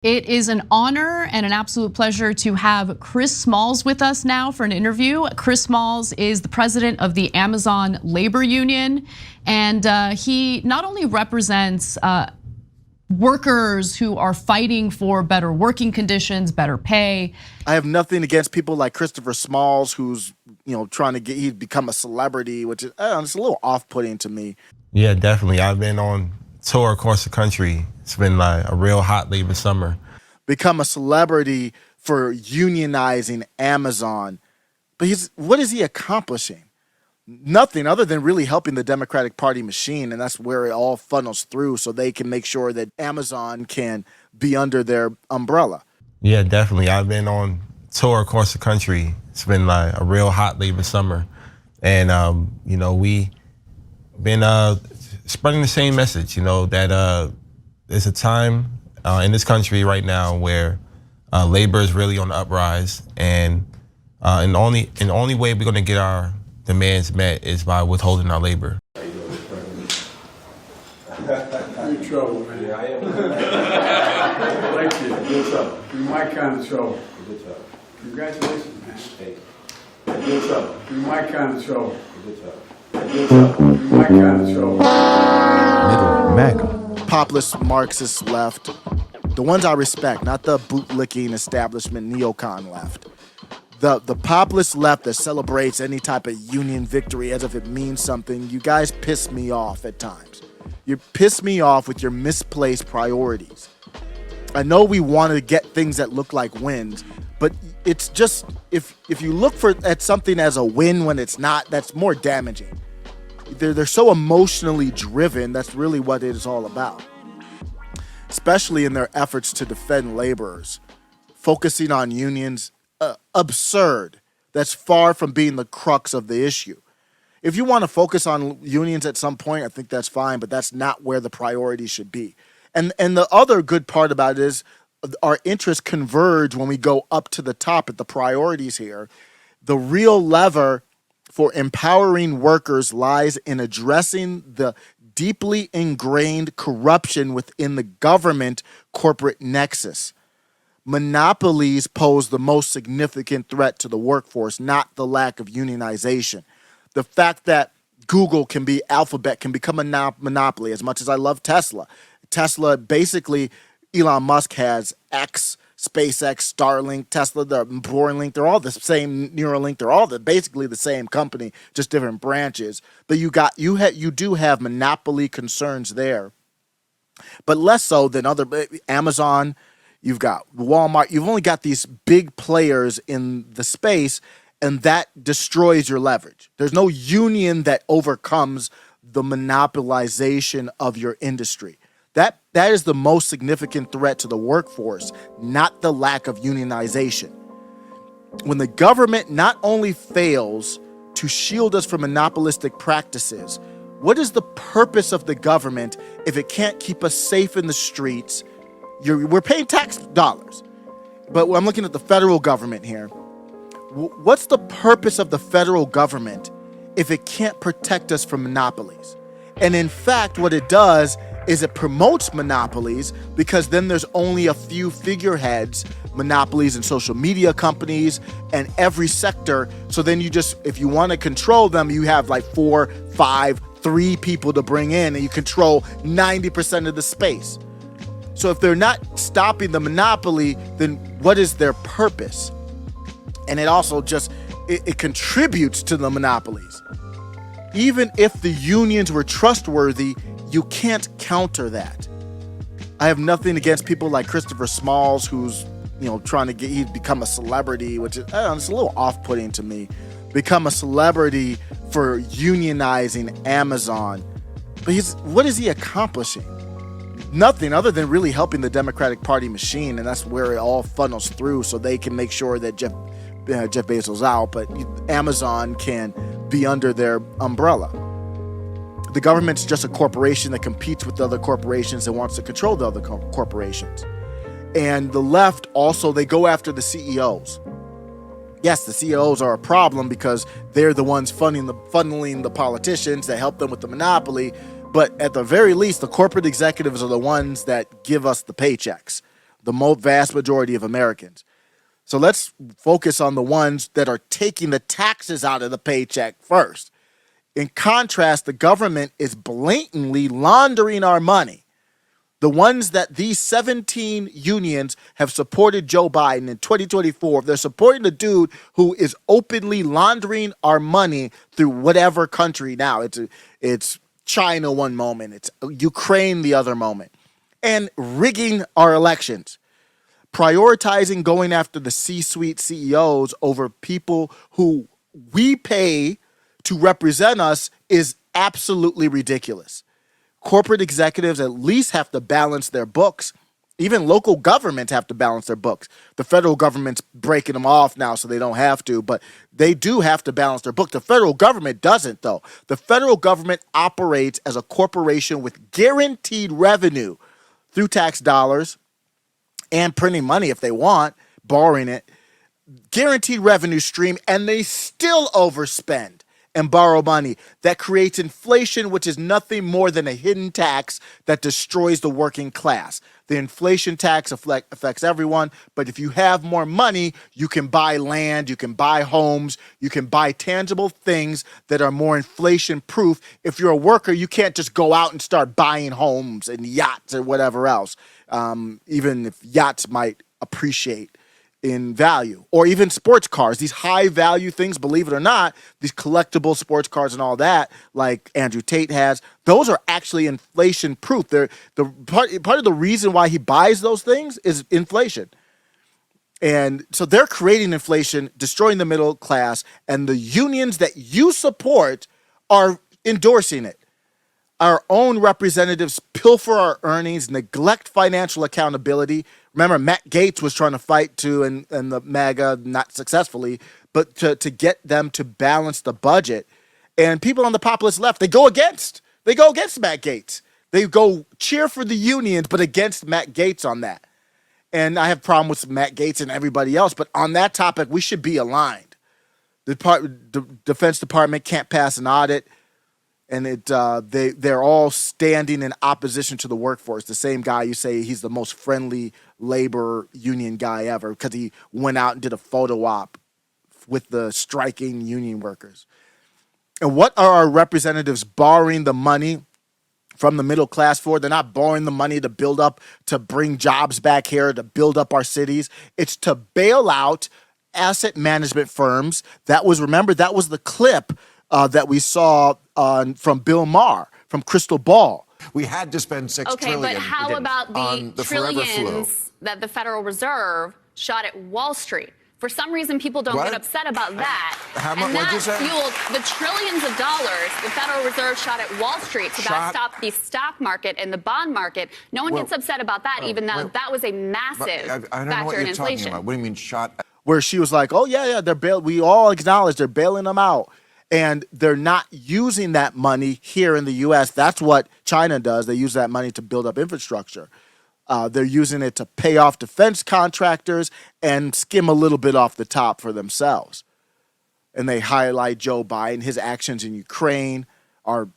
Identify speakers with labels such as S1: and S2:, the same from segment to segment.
S1: It is an honor and an absolute pleasure to have Chris Smalls with us now for an interview. Chris Smalls is the president of the Amazon Labor Union, and he not only represents workers who are fighting for better working conditions, better pay.
S2: I have nothing against people like Christopher Smalls, who's trying to he's become a celebrity, which is it's a little off-putting to me.
S3: Yeah, definitely. I've been on tour across the country. It's been like a real hot labor summer.
S2: Become a celebrity for unionizing Amazon. But what is he accomplishing? Nothing other than really helping the Democratic Party machine, and that's where it all funnels through so they can make sure that Amazon can be under their umbrella.
S3: Yeah, definitely. I've been on tour across the country. It's been like a real hot labor summer. And, we been spreading the same message, that there's a time in this country right now where labor is really on the uprise, and the only way we're going to get our demands met is by withholding our labor.
S4: You're in trouble, man. Yeah, I am. I like you. Good trouble. You're my kind of trouble. Good trouble. Congratulations, man. Hey. Good trouble. You're my kind of trouble. Good trouble. Good trouble. You're my kind of trouble.
S5: Middle MAGA.
S2: Populist Marxist left. The ones I respect, not the bootlicking establishment neocon left. The populist left that celebrates any type of union victory as if it means something. You guys piss me off at times. You piss me off with your misplaced priorities. I know we want to get things that look like wins, but it's just if you look at something as a win when it's not, that's more damaging. They're so emotionally driven. That's really what it is all about. Especially in their efforts to defend laborers, focusing on unions. Absurd. That's far from being the crux of the issue. If you want to focus on unions at some point, I think that's fine, but that's not where the priority should be. And the other good part about it is our interests converge when we go up to the top at the priorities here. The real lever for empowering workers lies in addressing the deeply ingrained corruption within the government corporate nexus. Monopolies pose the most significant threat to the workforce, not the lack of unionization. The fact that Google can be Alphabet can become a monopoly, as much as I love Tesla. Tesla, basically, Elon Musk has X, SpaceX, Starlink, Tesla, the Bourlink, they're all the same, Neuralink, they're all basically the same company, just different branches. But you do have monopoly concerns there, but less so than other Amazon. You've got Walmart. You've only got these big players in the space, and that destroys your leverage. There's no union that overcomes the monopolization of your industry. That is the most significant threat to the workforce, not the lack of unionization. When the government not only fails to shield us from monopolistic practices, what is the purpose of the government if it can't keep us safe in the streets? We're paying tax dollars, but I'm looking at the federal government here. What's the purpose of the federal government if it can't protect us from monopolies? And in fact, what it does is it promotes monopolies, because then there's only a few figureheads, monopolies in social media companies and every sector. So then if you want to control them, you have like 4, 5, 3 people to bring in, and you control 90% of the space. So if they're not stopping the monopoly, then what is their purpose? And it also it contributes to the monopolies. Even if the unions were trustworthy, you can't counter that. I have nothing against people like Christopher Smalls, who's trying to he's become a celebrity, which is it's a little off-putting to me. Become a celebrity for unionizing Amazon. But what is he accomplishing? Nothing other than really helping the Democratic Party machine, and that's where it all funnels through so they can make sure that Jeff Bezos out, but Amazon can be under their umbrella. The government's just a corporation that competes with other corporations and wants to control the other corporations. And the left also, they go after the CEOs. Yes, the CEOs are a problem because they're the ones funneling the politicians that help them with the monopoly. But at the very least, the corporate executives are the ones that give us the paychecks. the vast majority of Americans. So let's focus on the ones that are taking the taxes out of the paycheck first. In contrast, the government is blatantly laundering our money. The ones that these 17 unions have supported Joe Biden in 2024, they're supporting the dude who is openly laundering our money through whatever country now. It's China one moment, it's Ukraine the other moment, and rigging our elections, prioritizing going after the C-suite CEOs over people who we pay to represent us is absolutely ridiculous. Corporate executives at least have to balance their books. Even local governments have to balance their books. The federal government's breaking them off now so they don't have to, but they do have to balance their book. The federal government doesn't, though. The federal government operates as a corporation with guaranteed revenue through tax dollars and printing money if they want, borrowing it, guaranteed revenue stream, and they still overspend and borrow money. That creates inflation, which is nothing more than a hidden tax that destroys the working class. The inflation tax affects everyone, but if you have more money, you can buy land, you can buy homes, you can buy tangible things that are more inflation proof. If you're a worker, you can't just go out and start buying homes and yachts or whatever else, even if yachts might appreciate in value, or even sports cars, these high value things, believe it or not, these collectible sports cars and all that, like Andrew Tate has, those are actually inflation proof. They're part of the reason why he buys those things is inflation. And so they're creating inflation, destroying the middle class, and the unions that you support are endorsing it. Our own representatives pilfer our earnings, neglect financial accountability. Remember, Matt Gaetz was trying to fight too, and the MAGA, not successfully, but to get them to balance the budget. And people on the populist left, they go against Matt Gaetz. They go cheer for the unions, but against Matt Gaetz on that. And I have a problem with Matt Gaetz and everybody else, but on that topic, we should be aligned. The Defense Department can't pass an audit. And they're all standing in opposition to the workforce. The same guy you say he's the most friendly labor union guy ever because he went out and did a photo op with the striking union workers. And what are our representatives borrowing the money from the middle class for? They're not borrowing the money to bring jobs back here, to build up our cities. It's to bail out asset management firms. Remember, that was the clip that we saw from Bill Maher, from Crystal Ball.
S6: We had to spend $6 trillion.
S7: Okay, but how about the
S6: forever
S7: trillions that the Federal Reserve shot at Wall Street? For some reason, people don't get upset about that.
S6: How much? What'd you say?
S7: Fueled the trillions of dollars the Federal Reserve shot at Wall Street to backstop the stock market and the bond market. No one gets upset about that, even though that was a massive
S6: I don't know what
S7: factor in
S6: you're talking
S7: inflation.
S6: about. What do you mean shot?
S2: Where she was like, oh, yeah, we all acknowledge they're bailing them out. And they're not using that money here in the U.S. That's what China does. They use that money to build up infrastructure. They're using it to pay off defense contractors and skim a little bit off the top for themselves. And they highlight Joe Biden. His actions in Ukraine are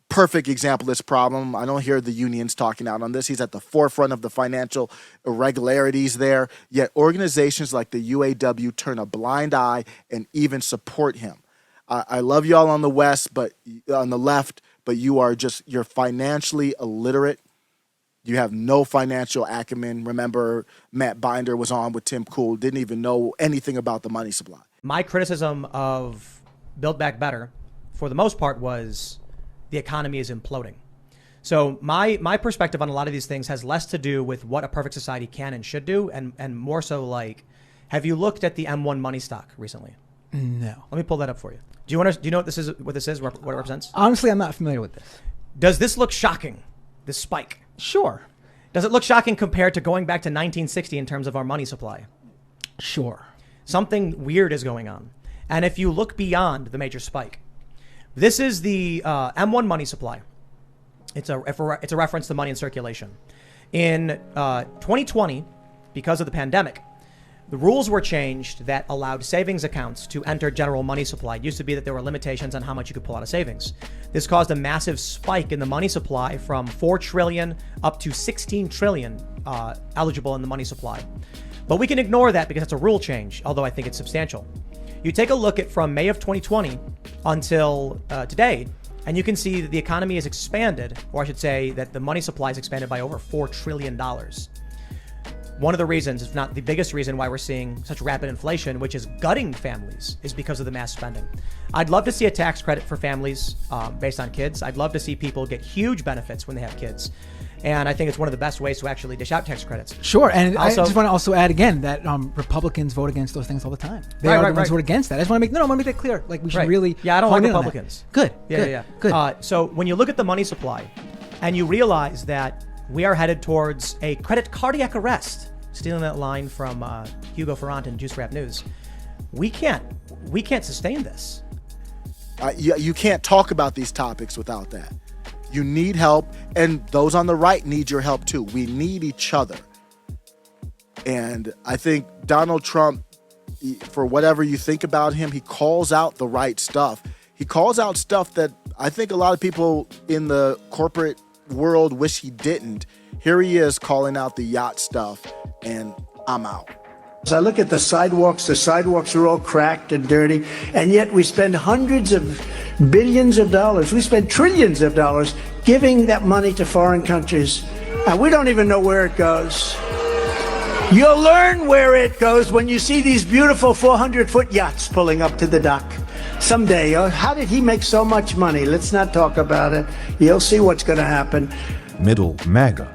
S2: perfect example of this problem. I don't hear the unions talking out on this. He's at the forefront of the financial irregularities there. Yet organizations like the UAW turn a blind eye and even support him. I love y'all on the West, but on the left, but you're financially illiterate. You have no financial acumen. Remember, Matt Binder was on with Tim Cool, didn't even know anything about the money supply.
S8: My criticism of Build Back Better, for the most part, was the economy is imploding. So my perspective on a lot of these things has less to do with what a perfect society can and should do, and more so like, have you looked at the M1 money stock recently?
S9: No.
S8: Let me pull that up for you. Do you know what this is? What it represents?
S9: Honestly, I'm not familiar with this.
S8: Does this look shocking? This spike?
S9: Sure.
S8: Does it look shocking compared to going back to 1960 in terms of our money supply?
S9: Sure.
S8: Something weird is going on. And if you look beyond the major spike, this is the M1 money supply. It's a reference to money in circulation. In 2020, because of the pandemic, The rules were changed that allowed savings accounts to enter general money supply. It used to be that there were limitations on how much you could pull out of savings. This caused a massive spike in the money supply from 4 trillion up to 16 trillion eligible in the money supply. But we can ignore that because it's a rule change, although I think it's substantial. You take a look at from May of 2020 until today, and you can see that the economy has expanded, or I should say that the money supply has expanded by over $4 trillion. One of the reasons, if not the biggest reason why we're seeing such rapid inflation, which is gutting families, is because of the mass spending. I'd love to see a tax credit for families based on kids. I'd love to see people get huge benefits when they have kids. And I think it's one of the best ways to actually dish out tax credits.
S9: Sure, and
S8: Also-
S9: I just want to also add again that Republicans vote against those things all the time. They are the ones who vote against that. I just want to make I want to make that clear. Like we should really.
S8: Yeah, I don't like
S9: hone in on that.
S8: Republicans.
S9: Good.
S8: Yeah.
S9: Good.
S8: So when you look at the money supply, and you realize that we are headed towards a credit cardiac arrest, stealing that line from Hugo Ferrant in Juice Rap News, we can't sustain this.
S2: You can't talk about these topics without that. You need help, and those on the right need your help too. We need each other. And I think Donald Trump, for whatever you think about him, he calls out the right stuff. He calls out stuff that I think a lot of people in the corporate world wish he didn't. Here he is calling out the yacht stuff, and I'm out.
S10: As I look at the sidewalks are all cracked and dirty, and yet we spend hundreds of billions of dollars, we spend trillions of dollars giving that money to foreign countries, and we don't even know where it goes. You'll learn where it goes when you see these beautiful 400-foot yachts pulling up to the dock. Someday, how did he make so much money? Let's not talk about it. You'll see what's going to happen.
S5: Middle MAGA.